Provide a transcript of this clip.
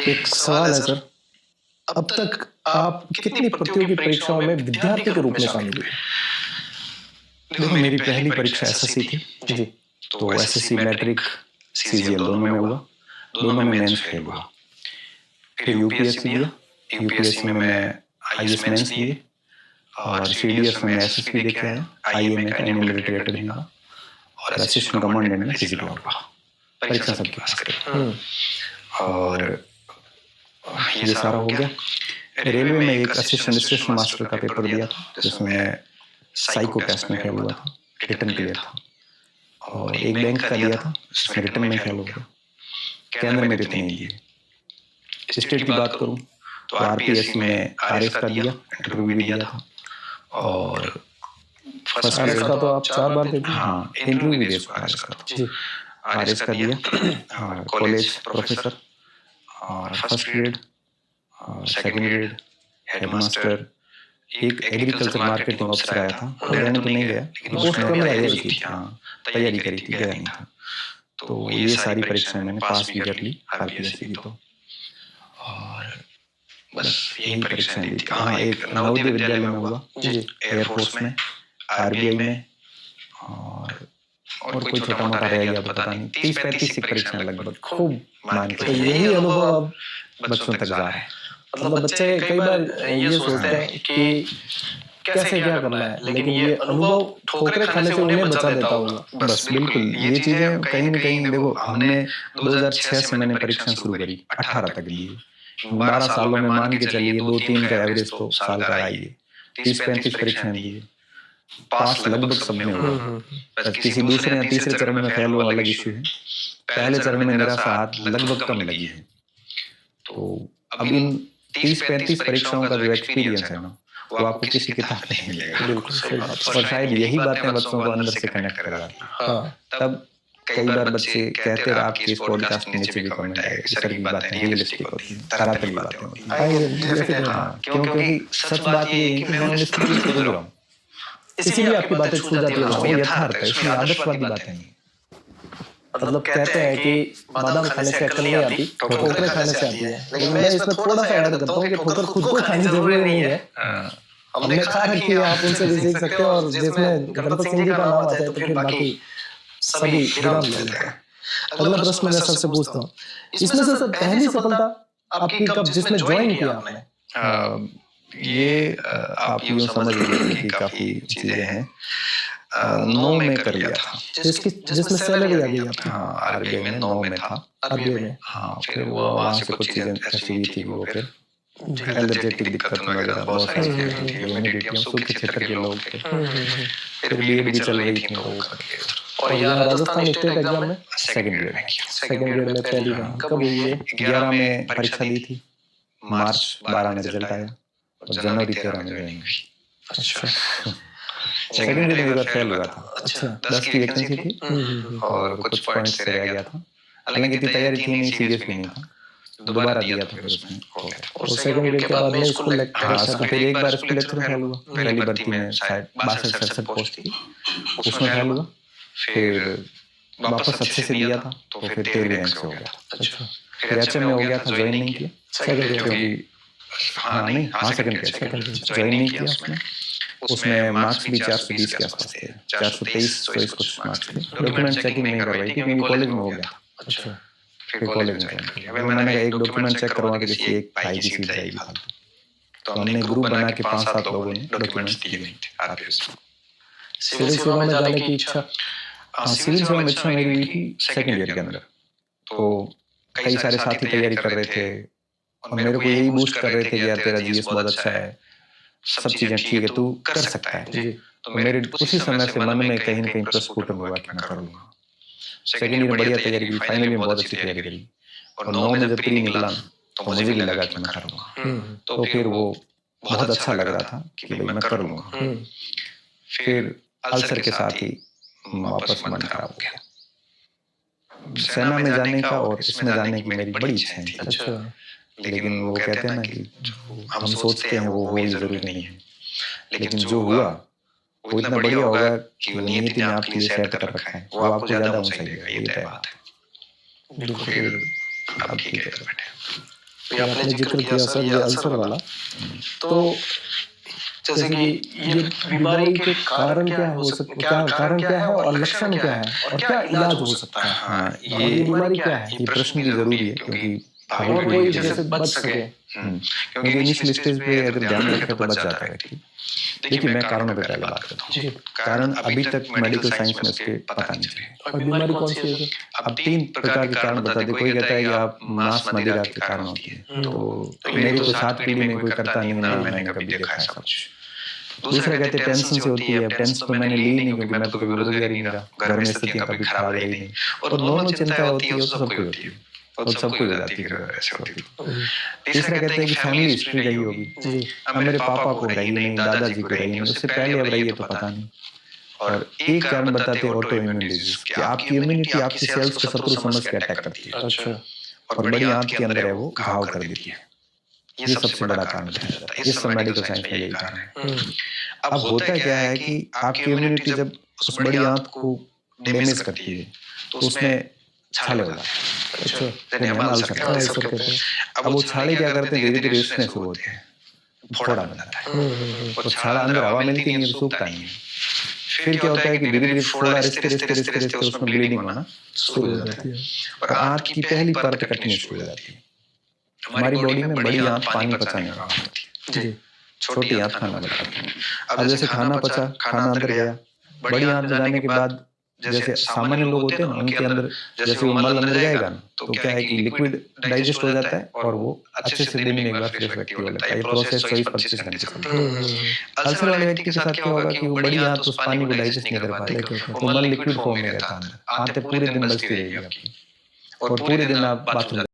एक सवाल है सर, अब तक आप कितनी प्रतियोगी परीक्षाओं में विद्यार्थी के रूप में शामिल हुए? देखो मेरी पहली परीक्षा एसएससी थी जी। तो एसएससी मैट्रिक सीजीएल दोनों में हुआ, दोनों में मेंस फेल हुआ। फिर यूपीएससी दिया, यूपीएससी में मैं आईएएस मेंस दिए और सीडीएस में मैं एसएससी देके आया, आईएमए का एनुअल रिलेटेड दिया और असिस्टेंट कमांडेंट में फिजिकल हुआ। परीक्षा सबके पास करी और ये सारा हो गया। रेलवे में एक असिस्टेंट स्टेशन मास्टर का पेपर दिया था जिसमें मैं साइको टेस्ट में फेल हुआ था, रिटन क्लियर था। और एक बैंक का दिया था उसमें रिटन में फेल हो गया, केंद्र में रिटन नहीं दिए। स्टेट की बात करूं तो आरपीएससी में आरएस का दिया, इंटरव्यू भी दिया था और फर्स्ट आरएस का तो आप 4 बार दे दिए। हाँ, इंटरव्यू भी दे चुका आरएस का जी। आरएस का दिया, कॉलेज प्रोफेसर और फर्स्ट ग्रेड और सेकंड ग्रेड, हेडमास्टर, एक एग्रीकल्चर मार्केटिंग ऑफिसर आया था, देने तो नहीं गया लेकिन उसमें तैयारी की थी। हाँ, तैयारी करी थी, गया नहीं था। तो ये सारी परीक्षाएं मैंने पास भी कर ली आरपीएससी की तो। और बस यही परीक्षाएं दी थी। हाँ, एक नवोदय विद्यालय में हुआ जी, एयरफोर्स में, आरबीआई में और कोई छोटा मोटा रह गया तो पता नहीं। 30-35 की परीक्षाएं लगभग खूब मान के। यही अनुभव अब बच्चों तक जा रहा है। मतलब बच्चे कई बार ये सोचते हैं कि कैसे क्या करना है, लेकिन ये अनुभव ठोकरें खाने से उन्हें बचा देता होगा। बस बिल्कुल, ये चीजें कहीं न कहीं देखो हमने 2006 से मैंने परीक्षाएं शुरू करी, 18 तक दी। 12 सालों में मान के चलिए 2-3 का एवरेज तो साल का आई है। 30-35 परीक्षाएं दी है, पास लगभग सब में हुआ। किसी दूसरे या तीसरे चरण में फेल हुआ अलग इश्यू है, पहले चरण में मेरा साथ लगभग कम लगी है। तो अब इन 30-35 परीक्षाओं का जो एक्सपीरियंस है ना, वो आपको किसी किताब में नहीं मिलेगा। बिल्कुल सही बात। और शायद यही बातें बच्चों को अंदर से कनेक्ट कराती हैं। हाँ, तब कई बार बच्चे कहते हैं आपके इस पॉडकास्ट के नीचे भी कमेंट आए कि सर की बातें रियलिस्टिक होती हैं, धरातल की बातें होती हैं। क्योंकि सच बात ये है कि मैं उन स्थिति से गुजरा हूँ, इसीलिए आपकी बातें छू जाती है। वो यथार्थ है, इसमें आदर्शवादी बातें नहीं। मतलब कहते हैं कि बादाम खाने से अकल नहीं आती, ठोकरें खाने से आती है। लेकिन मैं इसमें थोड़ा सा ऐड करता हूँ कि ठोकर खुद को खानी जरूरी नहीं है। हमने खा रखी है, आप उनसे भी सीख सकते हो। और जिसमें गणपत सिंह जी का नाम आ जाए तो फिर बाकी सभी विराम ले लेते हैं। अगला प्रश्न मैं सर से पूछता हूँ, इसमें से सर पहली सफलता आपकी कब, जिसमें ज्वाइन किया आपने? ये आप यूँ समझ लीजिए कि काफी चीजें हैं। 9 में कर लिया था, जिसमें सैलरी आ गई आपकी? हाँ, आरबीआई में 9 में था। आरबीआई में? हाँ, फिर वो वहाँ से कुछ चीजें ऐसी हुई थी, वो फिर एलर्जेटिक दिक्कत वगैरह बहुत सारी चीजें थी, ह्यूमिडिटी, हम सूखे क्षेत्र के लोग थे। फिर बीएड भी चल रही थी तो वो करके। और यहाँ राजस्थान स्टेट एग्जाम में सेकंड ग्रेड में किया। सेकंड ग्रेड में पहली बार कब हुई है? 11 में परीक्षा दी थी, मार्च 12 में रिजल्ट आया और जनवरी 13 में ज्वाइन हुई। अच्छा, सेकंड ग्रेड में फेल हुआ था। अच्छा, 10 की वैकेंसी थी और कुछ पॉइंट्स से रह गया था। हालांकि इतनी तैयारी थी नहीं, सीरियस भी नहीं था, दोबारा दिया था, फिर उसमें हो गया था। और सेकंड ग्रेड के बाद में स्कूल लेक्चर, फिर एक बार स्कूल लेक्चर में फेल हुआ। पहली भर्ती में शायद 62-67 पोस्ट थी, उसमें फेल हुआ। फिर वापस अच्छे से दिया था तो फिर 13 रैंक से हो गया। अच्छा, फिर एचएम में हो गया था, ज्वाइन नहीं किया सेकंड ग्रेड क्योंकि सेकंड ज्वाइन नहीं किया उसमें। उसमें मार्क्स भी 420 के आसपास थे, 423 कुछ मार्क्स थे। डॉक्यूमेंट चेकिंग नहीं करवाई थी क्योंकि कॉलेज में हो गया। अच्छा, फिर कॉलेज में ज्वाइन किया। फिर मैंने कहा एक डॉक्यूमेंट चेक करवा के किसी एक भाई की सीट जाएगी फालतू, तो हमने ग्रुप बना के 5-7 लोगों ने डॉक्यूमेंट्स दिए नहीं थे आरपीएस में। सिविल सेवा में जाने की इच्छा? सिविल सेवा में इच्छा मेरी हुई थी सेकंड ईयर के अंदर। तो कई सारे साथी तैयारी कर रहे थे और मेरे को यही बूस्ट कर रहे थे कि यार तेरा जीएस बहुत अच्छा है, सब चीजें ठीक है, तू कर सकता है। तो मेरे उसी समय से मन में कहीं ना कहीं प्रस्फुटन हुआ कि मैं करूंगा। सेकंड ईयर बढ़िया तैयारी की, फाइनल में बहुत अच्छी तैयारी करी और 9 में जब प्री निकला तो मुझे भी लगा कि मैं करूंगा। तो फिर वो बहुत अच्छा लग रहा था कि भाई मैं कर लूंगा। फिर अल्सर के साथ ही वापस मन खराब हो गया। सेना में जाने का और इसमें जाने की मेरी बड़ी इच्छा थी। अच्छा, लेकिन वो कहते हैं ना कि जो हम सोचते हैं वो ही जरूरी नहीं है, लेकिन जो हुआ वो इतना बढ़िया होगा कि वो नियति ने आपके लिए सेट कर रखा है, वो आपको ज्यादा ऊंचाई देगा, ये तय बात है। बिल्कुल। फिर अब ठीक है, बैठे। ये आपने जिक्र किया सर ये अल्सर वाला, तो जैसे कि ये बीमारी के कारण क्या हो सकते, क्या कारण क्या है और लक्षण क्या है और क्या इलाज हो सकता है? हाँ, ये बीमारी क्या है? ये प्रश्न भी जरूरी है क्योंकि और कोई जैसे बच सके। क्योंकि इनिशियल स्टेज पे अगर ध्यान रखें तो बच जाता है व्यक्ति। देखिए मैं कारणों पे पहले बात करता हूँ। कारण अभी तक मेडिकल साइंस में इसके पता नहीं चले। और बीमारी कौन सी है? अब 3 प्रकार के कारण बताते हैं। कोई कहता है कि आप मांस मदिरा के कारण होती है, तो मेरी तो 7 पीढ़ी में कोई करता नहीं है, मैंने कभी देखा है सब कुछ। दूसरा कहते हैं टेंशन से होती है। टेंशन तो मैंने ली नहीं क्योंकि मैं तो कभी रोजगार ही नहीं रहा, घर में स्थितियां कभी खराब रही नहीं। और नॉर्मल चिंता होती है, वो सबको होती है और सबको हो जाती है, ऐसे होती है। तीसरा कहते हैं कि फैमिली हिस्ट्री रही होगी। अब मेरे पापा को रही नहीं, दादाजी को रही नहीं, उससे पहले अब रही है तो पता नहीं। और एक कारण बताते हैं ऑटो इम्यून डिजीज कि आपकी इम्यूनिटी आपकी सेल्स को शत्रु समझ के अटैक करती है। अच्छा। और बड़ी आंत के अंदर है वो घाव कर देती है। ये सबसे बड़ा कारण है। इस सब मेडिकल साइंस में यही कारण है। अब होता क्या है कि आपकी इम्यूनिटी जब उस बड़ी आंत को डैमेज करती है तो उसमें छाले हो जाते हैं। अच्छा। अल्सर कहते हैं। अब वो छाले क्या करते हैं, धीरे धीरे उसने शुरू होते हैं, फोड़ा बन जाता है। वो छाला अंदर हवा मिलती नहीं है तो सूखता नहीं है। फिर क्या होता है कि धीरे धीरे फोड़ा रिश्ते उसमें ब्लीडिंग होना शुरू हो जाती है और आंत की पहली परत कटनी शुरू हो जाती है। हमारी बॉडी में बड़ी आंत पानी पचाने वाली होती है, छोटी आंत खाना पचाती है। अब जैसे खाना पचा, खाना अंदर गया, बड़ी आंत जाने के बाद जैसे सामान्य लोग होते हैं ना, उनके अंदर जैसे वो मल अंदर जाएगा ना तो क्या है कि लिक्विड डाइजेस्ट हो जाता है और वो अच्छे से दिन में एक बार फ्रेश व्यक्ति हो जाता है। ये प्रोसेस 24-25 घंटे चलता है। अल्सर वाले व्यक्ति के साथ क्या होगा कि वो बड़ी आंत उस पानी को डाइजेस्ट नहीं कर पाएगी, वो मल लिक्विड फॉर्म में रहता है, आंतें पूरे दिन बचती रहेगी आपकी और पूरे दिन आप बाथरूम